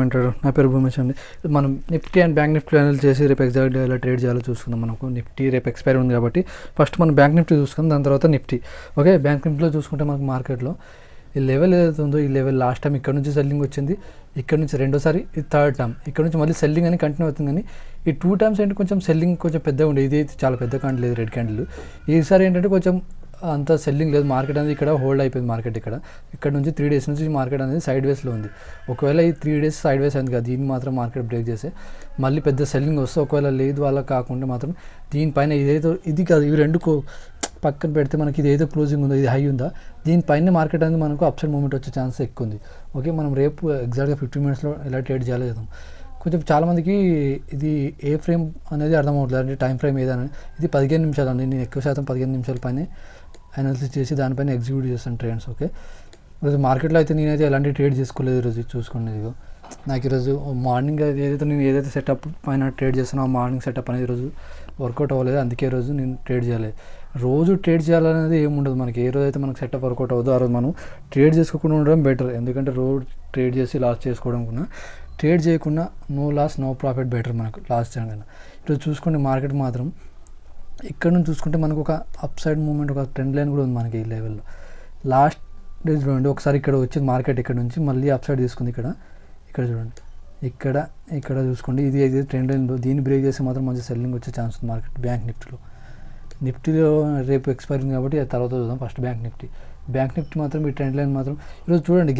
అంటారు. నా పేరు భూమేష్ అండి. మనం Nifty and bank Nifty analysis చేసి రేపు ఎగ్జాక్ట్గా ఎలా ట్రేడ్ చేయాలో చూసుకుందాం. మనకు నిఫ్టీ రేపు ఎక్స్పైరీ ఉంది కాబట్టి ఫస్ట్ మనం బ్యాంక్ నిఫ్టీ చూసుకుందాం, దాని తర్వాత నిఫ్టీ. ఓకే, బ్యాంక్ నిఫ్టీలో చూసుకుంటే మనకు మార్కెట్లో ఈ లెవెల్ ఏదైతే ఉందో ఈ లెవెల్ లాస్ట్ టైం ఇక్కడ నుంచి సెల్లింగ్ వచ్చింది, ఇక్కడ నుంచి రెండోసారి ఇది థర్డ్ టైం, ఇక్కడ నుంచి మళ్ళీ సెల్లింగ్ అని కంటిన్యూ అవుతుంది. కానీ ఈ 2 టైమ్స్ ఏంటి కొంచెం సెల్లింగ్ కొంచెం పెద్దగా ఉండేది, ఇది అయితే చాలా పెద్ద క్యాండిల్ లేదు, రెడ్ క్యాండిల్. ఈసారి ఏంటంటే కొంచెం అంత సెల్లింగ్ లేదు, మార్కెట్ అనేది ఇక్కడ హోల్డ్ అయిపోయింది. మార్కెట్ ఇక్కడ నుంచి 3 డేస్ నుంచి మార్కెట్ అనేది సైడ్ వేస్లో ఉంది. ఒకవేళ ఈ 3 డేస్ సైడ్ వేస్ అయింది కదా, దీన్ని మాత్రం మార్కెట్ బ్రేక్ చేస్తే మళ్ళీ పెద్ద సెల్లింగ్ వస్తే, ఒకవేళ లేదు వాళ్ళ కాకుండా మాత్రం దీనిపైన ఇదేదో ఇది కాదు, ఇవి రెండు పక్కన పెడితే మనకి ఇది ఏదో క్లోజింగ్ ఉందో, ఇది హై ఉందా, దీనిపైన మార్కెట్ అనేది మనకు అప్ సైడ్ మూమెంట్ వచ్చే ఛాన్స్ ఎక్కువ ఉంది. ఓకే, మనం రేపు ఎగ్జాక్ట్గా 15 మినిట్స్లో ఎలా ట్రేడ్ చేయాలో చేద్దాం. కొంచెం చాలామందికి ఇది ఏ ఫ్రేమ్ అనేది అర్థం అవ్వట్లేదు, అంటే టైం ఫ్రేమ్ ఏదైనా. ఇది 15 నిమిషాలు అండి, నేను ఎక్కువ శాతం 15 నిమిషాల పైన అనాలిసిస్ చేసి దానిపైన ఎగ్జిక్యూట్ చేస్తాను ట్రేడ్స్. ఓకే, ఈరోజు మార్కెట్లో అయితే నేనైతే ఎలాంటి ట్రేడ్ చేసుకోలేదు ఈరోజు. చూసుకోండి, ఇదిగో నాకు ఈరోజు మార్నింగ్ నేను ఏదైతే సెటప్ పైన ట్రేడ్ చేస్తానో ఆ మార్నింగ్ సెటప్ అనేది ఈరోజు వర్కౌట్ అవ్వలేదు, అందుకే ఈరోజు నేను ట్రేడ్ చేయలేదు. రోజు ట్రేడ్ చేయాలనేది ఏముండదు మనకి, ఏ రోజు అయితే మనకు సెటప్ వర్కౌట్ అవ్వదు ఆ రోజు మనం ట్రేడ్ చేసుకోకుండా ఉండడం బెటర్. ఎందుకంటే రోజు ట్రేడ్ చేసి లాస్ చేసుకోవడం కన్నా ట్రేడ్ చేయకుండా no loss no profit better మనకు లాస్ట్ టైం కన్నా. ఈరోజు చూసుకోండి, మార్కెట్ మాత్రం ఇక్కడ నుంచి చూసుకుంటే మనకు ఒక అప్ సైడ్ మూమెంట్, ఒక ట్రెండ్ లైన్ కూడా ఉంది మనకి ఈ లెవెల్లో. లాస్ట్ డేస్ చూడండి, ఒకసారి ఇక్కడ వచ్చింది మార్కెట్, ఇక్కడ నుంచి మళ్ళీ అప్ సైడ్ తీసుకుంది. ఇక్కడ చూడండి, ఇక్కడ చూసుకోండి, ఇది ఏదైతే ట్రెండ్ లైన్ ఉందో దీన్ని బ్రేక్ చేస్తే మాత్రం మంచి సెల్లింగ్ వచ్చే ఛాన్స్ ఉంది మార్కెట్. బ్యాంక్ నిఫ్టీలో రేపు ఎక్స్పైరీ ఉంది కాబట్టి తర్వాత చూద్దాం. ఫస్ట్ బ్యాంక్ నిఫ్టీ మాత్రం ఈ ట్రెండ్ లైన్ మాత్రం ఈరోజు చూడండి,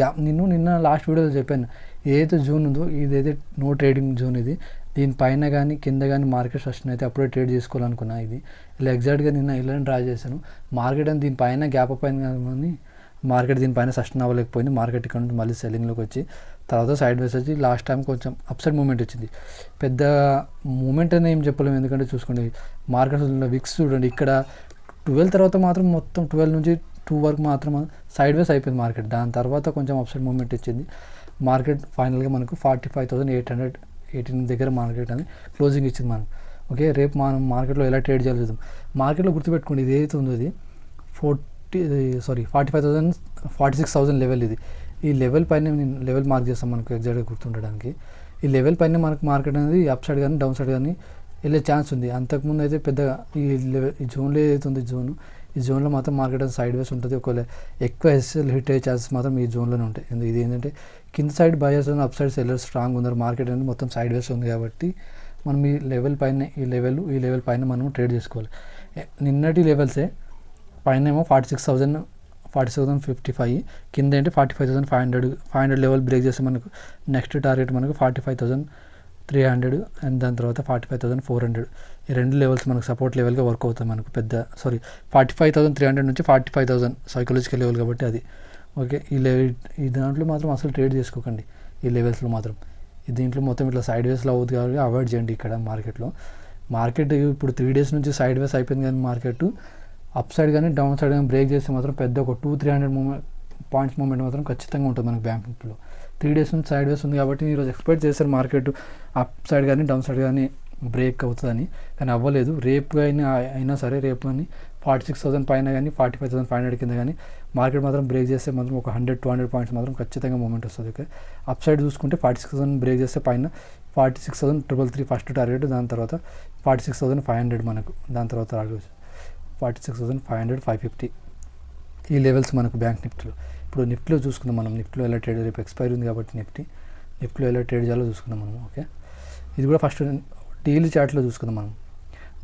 నిన్న లాస్ట్ వీడియోలో చెప్పాను, ఏదైతే జోన్ ఉందో ఇదైతే నో ట్రేడింగ్ జోన్. ఇది దీనిపైన కానీ కింద కానీ మార్కెట్ సస్టైన్ అయితే అప్పుడే ట్రేడ్ చేసుకోవాలనుకున్నా. ఇది ఇలా ఎగ్జాక్ట్గా నిన్న ఇలా డ్రా చేశాను. మార్కెట్ అని దీనిపైన గ్యాప్ అప్ అయింది కానీ మార్కెట్ దీనిపైన సస్టైన్ అవ్వలేకపోయింది. మార్కెట్ ఇక్కడ నుంచి మళ్ళీ సెల్లింగ్లోకి వచ్చి తర్వాత సైడ్ వేస్ వచ్చి లాస్ట్ టైం కొంచెం అప్సైడ్ మూమెంట్ వచ్చింది. పెద్ద మూమెంట్ అని ఏం చెప్పలేము, ఎందుకంటే చూసుకోండి మార్కెట్ విక్స్ చూడండి, ఇక్కడ 12 తర్వాత మాత్రం మొత్తం 12 నుంచి 2 వరకు మాత్రం సైడ్ వేస్ అయిపోయింది మార్కెట్. దాని తర్వాత కొంచెం అప్సైడ్ మూమెంట్ ఇచ్చింది. మార్కెట్ ఫైనల్గా మనకు 45,818 దగ్గర మార్కెట్ అని క్లోజింగ్ ఇచ్చింది మనకు. ఓకే, రేపు మనం మార్కెట్లో ఎలా ట్రేడ్ చేయాలి చూద్దాం. మార్కెట్లో గుర్తుపెట్టుకోండి, ఇది ఏదైతే ఉందో ఇది 46,000 లెవెల్. ఇది ఈ లెవెల్ పైన నేను లెవెల్ మార్క్ చేస్తాం మనకు ఎగ్జాక్ట్గా గుర్తుండడానికి. ఈ లెవెల్ పైన మనకు మార్కెట్ అనేది అప్ సైడ్ కానీ డౌన్ సైడ్ కానీ వెళ్ళే ఛాన్స్ ఉంది. అంతకుముందు అయితే పెద్దగా ఈ జోన్లో ఏదైతే ఉంది ఈ జోన్లో మాత్రం మార్కెట్ సైడ్ వేస్ ఉంటుంది. ఒకవేళ ఎక్కువ ఎస్ఎల్ హిట్ అయ్యే ఛాన్సెస్ మాత్రం ఈ జోన్లోనే ఉంటాయి. ఇది ఏంటంటే కింద side buyers up side sellers strong ఉన్నారు, మార్కెట్ అనేది మొత్తం సైడ్ వేస్ ఉంది కాబట్టి మనం ఈ లెవెల్ పైన ఈ లెవెల్ పైన మనం ట్రేడ్ చేసుకోవాలి. నిన్నటి లెవెల్సే పైన ఏమో 46,055, కింద ఏంటి 45,500 లెవెల్ బ్రేక్ చేస్తే మనకు నెక్స్ట్ టార్గెట్ మనకు 45,300 అండ్ దాని తర్వాత 45,400. ఈ రెండు లెవెల్స్ మనకు సపోర్ట్ లెవెల్గా వర్క్ అవుతాయి మనకు. 45,300 నుంచి 45,000 సైకలాజికల్ లెవెల్ కాబట్టి అది. ఓకే, ఈ దాంట్లో మాత్రం అసలు ట్రేడ్ చేసుకోకండి ఈ లెవెల్స్లో మాత్రం. దీంట్లో మొత్తం ఇట్లా సైడ్ వేస్లో అవుతుంది కాబట్టి అవాయిడ్ చేయండి. ఇక్కడ మార్కెట్ ఇప్పుడు 3 డేస్ నుంచి సైడ్ వేస్ అయిపోయింది, కానీ మార్కెట్ అప్ సైడ్ కానీ డౌన్ సైడ్ కానీ బ్రేక్ చేస్తే మాత్రం పెద్ద ఒక 200-300 పాయింట్స్ మూమెంట్ మాత్రం ఖచ్చితంగా ఉంటుంది మనకు బ్యాంక్ నిఫ్టీలో. 3 డేస్ నుంచి సైడ్ వేస్ ఉంది కాబట్టి ఈరోజు ఎక్స్పెక్ట్ చేస్తారు మార్కెట్ అప్ సైడ్ కానీ డౌన్ సైడ్ కానీ బ్రేక్ అవుతుందని, కానీ అవ్వలేదు. రేపు అయినా సరే రేపు కానీ 46,000 పైన కానీ 45,500 కింద కానీ మార్కెట్ మాత్రం బ్రేక్ చేస్తే మాత్రం ఒక 100-200 పాయింట్స్ మాత్రం ఖచ్చితంగా మూమెంట్ వస్తుంది. ఓకే, అప్ సైడ్ చూసుకుంటే 46,000 బ్రేక్ చేస్తే పైన 46,333 ఫస్ట్ టార్గెట్, దాని తర్వాత 46,500 మనకు, దాని తర్వాత 46,500, 550 ఈ లెవెల్స్ మనకు బ్యాంక్ నిఫ్టీలో. ఇప్పుడు నిఫ్టీలో చూసుకుందాం మనం. నిఫ్టీలో ఎలా ట్రేడ్, రేపు ఎక్స్పైరీ ఉంది కాబట్టి నిఫ్టీలో ఎలా ట్రేడ్ చేయాలో చూసుకుందాం మనం. ఓకే, ఇది కూడా ఫస్ట్ డైలీ చార్ట్లో చూసుకుందాం మనం.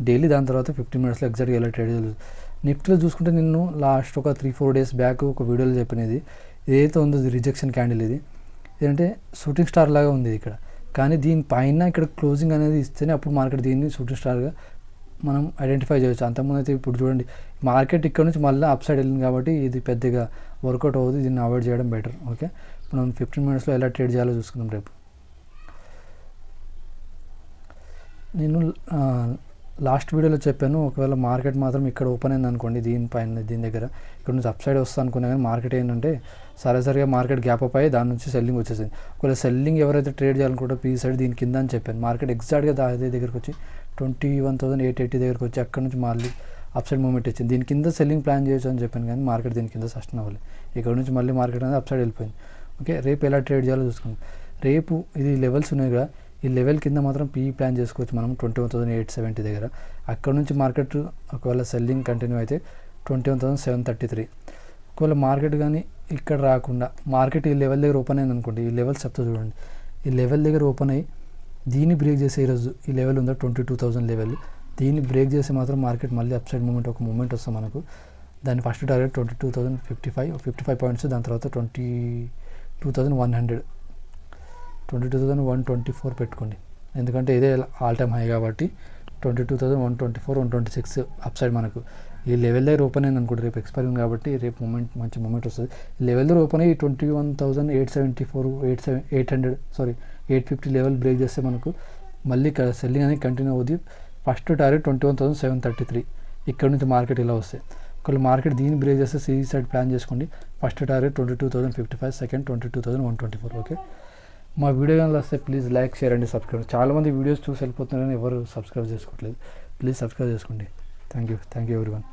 డైలీ దాని తర్వాత 15 మినిట్స్లో ఎగ్జాక్ట్గా ఎలా ట్రేడ్ చేయాలి. నిఫ్టీలో చూసుకుంటే నిన్ను లాస్ట్ ఒక 3-4 డేస్ బ్యాక్ ఒక వీడియోలో చెప్పినది ఏదైతే ఉందో రిజెక్షన్ క్యాండిల్. ఇది ఏంటంటే షూటింగ్ స్టార్ లాగా ఉంది ఇక్కడ, కానీ దీనిపైన ఇక్కడ క్లోజింగ్ అనేది ఇస్తేనే అప్పుడు మార్కెట్ దీన్ని షూటింగ్ స్టార్గా మనం ఐడెంటిఫై చేయవచ్చు. అంతకుముందు అయితే ఇప్పుడు చూడండి మార్కెట్ ఇక్కడ నుంచి మళ్ళీ అప్ సైడ్ వెళ్ళింది కాబట్టి ఇది పెద్దగా వర్కౌట్ అవ్వదు, దీన్ని అవాయిడ్ చేయడం బెటర్. ఓకే, ఇప్పుడు మనం 15 మినిట్స్లో ఎలా ట్రేడ్ చేయాలో చూసుకుందాం రేపు. నేను లాస్ట్ వీడియోలో చెప్పాను, ఒకవేళ మార్కెట్ మాత్రం ఇక్కడ ఓపెన్ అయింది అనుకోండి, దీని దగ్గర ఇక్కడ నుంచి అప్ సైడ్ వస్తా అనుకున్నా, కానీ మార్కెట్ ఏంటంటే సరిగా మార్కెట్ గ్యాప్ అప్ అయ్యి దాని నుంచి సెల్లింగ్ వచ్చేసింది. ఒకవేళ సెల్లింగ్ ఎవరైతే ట్రేడ్ చేయాలనుకుంటే పీ సైడ్ దీని కింద అని చెప్పాను. మార్కెట్ ఎగ్జాక్ట్గా అదే దగ్గరకు వచ్చి 21,880 దగ్గరకు వచ్చి అక్కడ నుంచి మళ్ళీ అప్ సైడ్ మూమెంట్ వచ్చింది. దీని కింద సెల్లింగ్ ప్లాన్ చేయొచ్చు అని చెప్పాను, కానీ మార్కెట్ దీని కింద సస్టైన్ అవ్వాలి. ఇక్కడ నుంచి మళ్ళీ మార్కెట్ అనేది అప్ సైడ్ వెళ్ళిపోయింది. ఓకే, రేపు ఎలా ట్రేడ్ చేయాలో చూసుకుందాం. రేపు ఇది లెవెల్స్ ఉన్నాయి కదా, ఈ లెవెల్ కింద మాత్రం పీఈ ప్లాన్ చేసుకోవచ్చు మనం 21,870 దగ్గర. అక్కడ నుంచి మార్కెట్ ఒకవేళ సెల్లింగ్ కంటిన్యూ అయితే 21,733. ఒకవేళ మార్కెట్ కానీ ఇక్కడ రాకుండా మార్కెట్ ఈ లెవెల్ దగ్గర ఓపెన్ అయింది అనుకోండి, ఈ లెవెల్స్ చెప్తా చూడండి, ఈ లెవెల్ దగ్గర ఓపెన్ అయ్యి దీన్ని బ్రేక్ చేసే ఈరోజు ఈ లెవెల్ ఉందా 22,000 లెవెల్, దీన్ని బ్రేక్ చేసి మాత్రం మార్కెట్ మళ్ళీ అప్ సైడ్ మూమెంట్ ఒక మూమెంట్ వస్తుంది మనకు. దాని ఫస్ట్ టార్గెట్ 22,055 పాయింట్స్, దాని తర్వాత 22,100, 22,124 పెట్టుకోండి, ఎందుకంటే ఇదే ఆల్ టైమ్ హై కాబట్టి 22,124, 126 అప్ సైడ్ మనకు. ఈ లెవెల్ దగ్గర ఓపెన్ అయింది అనుకోండి, రేపు ఎక్స్పైర్ ఉంది కాబట్టి రేపు మంచి మూమెంట్ వస్తుంది. ఈ లెవెల్ దగ్గర ఓపెన్ అయ్యి 21,874, 850 లెవెల్ బ్రేక్ చేస్తే మనకు మళ్ళీ సెల్లింగ్ అనేది కంటిన్యూ అవుతుంది. ఫస్ట్ టార్గెట్ 21,733, ఇక్కడ నుంచి మార్కెట్ ఇలా వస్తాయి. ఒకవేళ మార్కెట్ దీన్ని బ్రేక్ చేస్తే సి సైడ్ ప్లాన్ చేసుకోండి. First target 22,055, second 22,124. ఓకే, మా వీడియో కానీ వస్తే please like, share and subscribe. చాలామంది వీడియోస్ చూసి వెళ్ళిపోతున్నారు కానీ ఎవరు సబ్స్క్రైబ్ చేసుకోవట్లేదు, ప్లీజ్ సబ్స్క్రైబ్ చేసుకోండి. Thank you everyone.